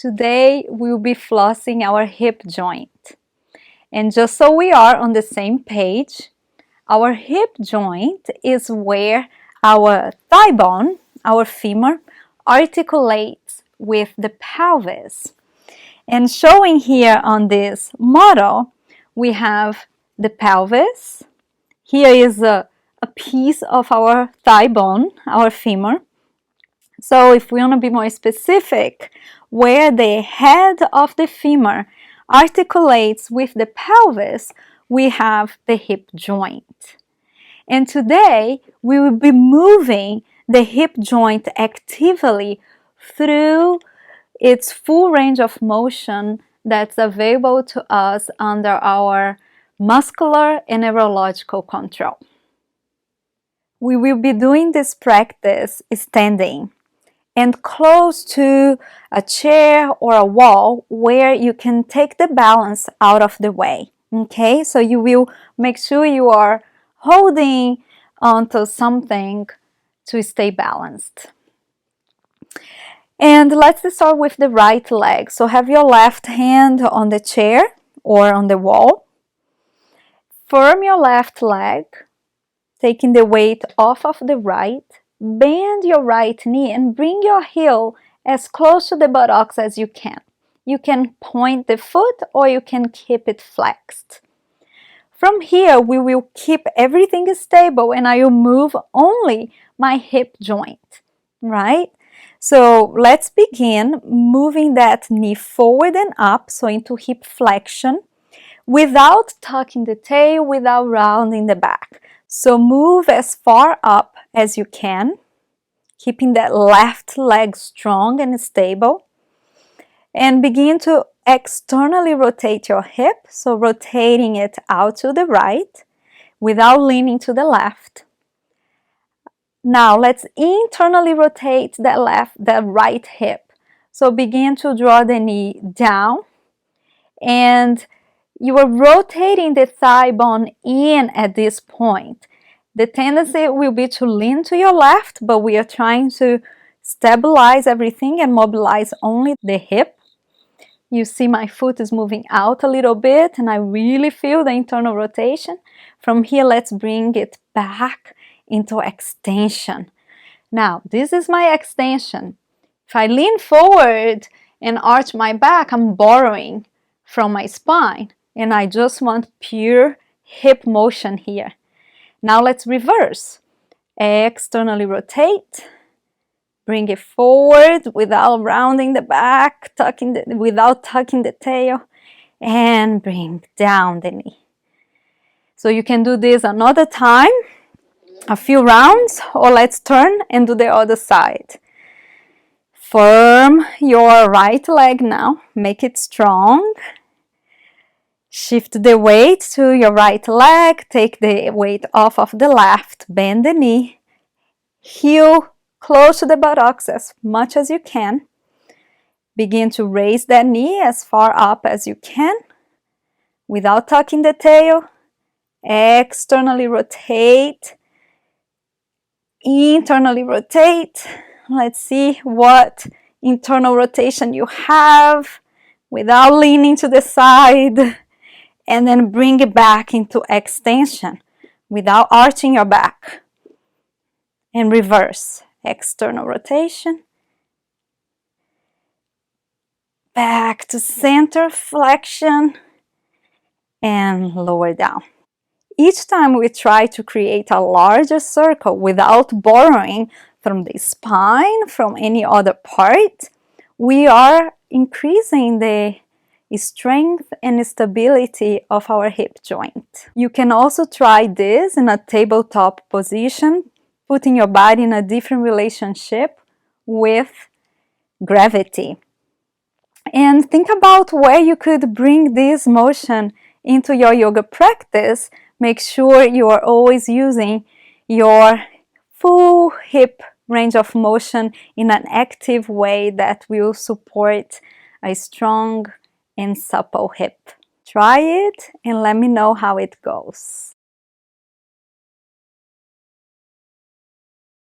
Today we'll be flossing our hip joint. And just so we are on the same page, our hip joint is where our thigh bone, our femur, articulates with the pelvis. And showing here on this model, we have the pelvis. Here is a piece of our thigh bone, our femur. So if we want to be more specific, where the head of the femur articulates with the pelvis, we have the hip joint. And today we will be moving the hip joint actively through its full range of motion that's available to us under our muscular and neurological control. We will be doing this practice standing and close to a chair or a wall where you can take the balance out of the way. Okay, so you will make sure you are holding onto something to stay balanced. And let's start with the right leg. So have your left hand on the chair or on the wall. Firm your left leg, taking the weight off of the right. Bend your right knee and bring your heel as close to the buttocks as you can. You can point the foot or you can keep it flexed. From here, we will keep everything stable and I will move only my hip joint, right? So let's begin moving that knee forward and up, so into hip flexion, without tucking the tail, without rounding the back. So move as far up as you can, keeping that left leg strong and stable. And begin to externally rotate your hip, so rotating it out to the right without leaning to the left. Now let's internally rotate that right hip. So begin to draw the knee down and you are rotating the thigh bone in at this point. The tendency will be to lean to your left, but we are trying to stabilize everything and mobilize only the hip. You see my foot is moving out a little bit and I really feel the internal rotation. From here, let's bring it back into extension. Now, this is my extension. If I lean forward and arch my back, I'm borrowing from my spine and I just want pure hip motion here. Now let's reverse. Externally rotate. Bring it forward without rounding the back, without tucking the tail, and bring down the knee. So you can do this another time, a few rounds, or let's turn and do the other side. Firm your right leg now, make it strong. Shift the weight to your right leg, take the weight off of the left, bend the knee, heel close to the buttocks as much as you can. Begin to raise that knee as far up as you can without tucking the tail. Externally rotate, internally rotate. Let's see what internal rotation you have without leaning to the side. And then bring it back into extension without arching your back. And reverse. External rotation. Back to center flexion. And lower down. Each time we try to create a larger circle without borrowing from the spine, from any other part, we are increasing the strength and stability of our hip joint. You can also try this in a tabletop position, putting your body in a different relationship with gravity. And think about where you could bring this motion into your yoga practice. Make sure you are always using your full hip range of motion in an active way that will support a strong and supple hip. Try it and let me know how it goes.